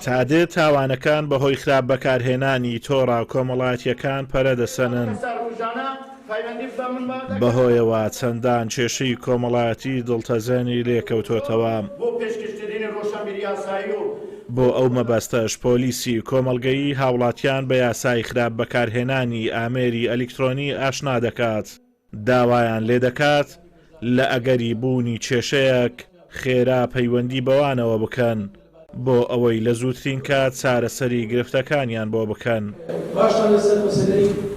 تا دێت تاوانەکان بەهۆی خراپ بەکارهێنانی تۆڕە کۆمەڵایەتیەکان پەرەدەسەنن. بەهۆیەوە چەندان کێشەی کۆمەڵایەتی دڵتەزێنی لێکەوتۆتەوە. بۆ ئەو مەبەستەش پۆلیسی کۆمەڵگەیی هاوڵاتیان بە یاسای خراپ بەکارهێنانی ئامێری ئەلیکترۆنی ئاشنا دەکات. داوایان لێ دەکات لە ئەگەری بوونی کێشەیەک خێرا پەیوەندی بەوانەوە بکەن بۆ ئەوەی لە زووترین کات چارەسەری گرفتەکانیان بۆ بکەن.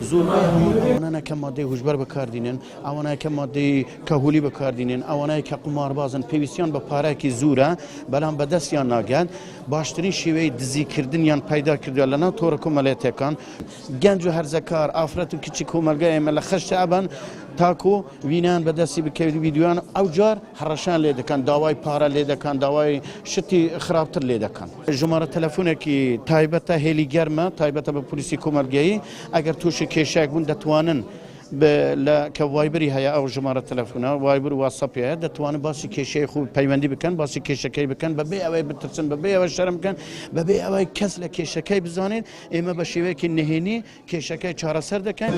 زۆربەی ئەوانە کە مادەی هوشبەر بەکاردێنن، ئەوانەیە کە مادەی کەهولی بەکاردێنن، ئەوانەیە کە قماربازن پێویستیان بە پارێکی زوورە بەڵام بەدەستیان ناگەن. باشترین شێوەی دزیکردنیان پەیدا کردووە لەناو تۆڕە کۆمەڵایەتیەکان. گەنج و هەرزەکار ئافرەت و کچی کۆمەلگای ئێمە لە خەشت ئەبن تاکو وینان بەدەستی بکەوێت ویدیوان ئەو جار هەڕەشان لێ دەکەن، داوای پارە لێ دەکەن، داوای شتی خراپتر لێ دەکەن. ژمارە تەلەفۆنێکی تایبەتە هێلی گەرمە تایبەتە بە پلیسی کۆمەلگایی ئەگەر تووشی کێشەیەک بوون دەتوانن لە کە وایبری هەیە ئەو ژمارە تەلەفۆنە وایبر واسەپیە دەتوانن باسی کێشەی خوب پەیوەندی بکەن، باسی کێشەکەی بکەن بەبێ ئەوەی بترسن، بەبێ ئەوە شەرم بکەن، بەبێ ئەوەی کەس لە کێشەکەی بزانێت. ئێمە بە شێوەیەکی نهێنی کێشەکەی چارەسەر دەکەن.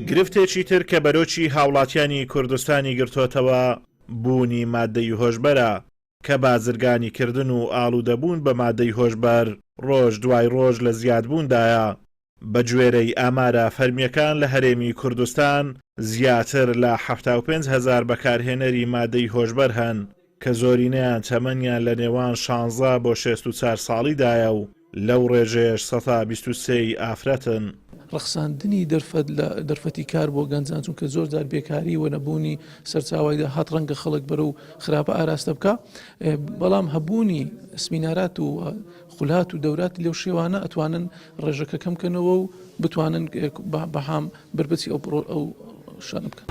گرفتێکی تر کە بەرۆکی هاوڵاتیانی کوردستانی گرتوتەوە بوونی مادەی هۆشبەرە کە بازرگانی کردن و ئاڵوودەبوون بە مادەی هۆشبەر ڕۆژ دوای ڕۆژ لە زیادبووندایە. بە گوێرەی ئامارە فەرمیەکان لە هەرێمی کوردستان زیاتر لە 75,000 بەکارهێنەری مادەی هۆشبەر هەن کە زۆرینەیان تەمەنیان لە نێوان 16 بۆ 64 ساڵیدایە و لەو ڕێژێش 123 ئافرەتن. ڕخساندنی دەرفەتی کار بۆ گەنجان چونکە زۆر جار بێکاری و نەبوونی سەرچاوایدا هات ڕەنگە خەڵک بەرە و خراپە ئاراستە بکە، بەڵام هەبوونی سمینارات و خولات و دەورات لەو شێوانە ئەتوانن ڕێژەکە کەمکەنەوە و بتوانن بەهام بربەچی ئەو شانە بکەن.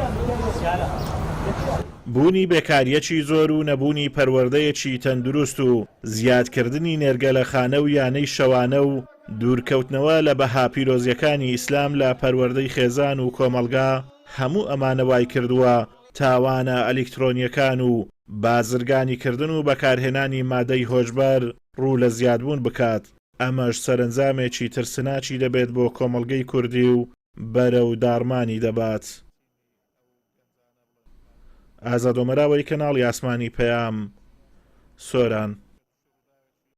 بوونی بێکاریەکی زۆر و نەبوونی پەروەردەیەکی تەندروست و زیادکردنی نێرگە لە خانە و یانەی شەوانە و دوورکەوتنەوە لە بەها پیرۆزیەکانی ئیسلام لە پەروەردەی خێزان و کۆمەلگا هەموو ئەمانە وای کردووە تاوانە ئەلیکترۆنیەکان و بازرگانی کردن و بەکارهێنانی مادەی هۆشبەر ڕوو لە زیادبوون بکات. ئەمەش سەرنجامێکی ترسناچی دەبێت بۆ کۆمەلگەی کوردی و بەرە و دارمانی دەبات. ئازاد ئۆمەراوەی کەناڵی ئاسمانی پەیام، سۆران.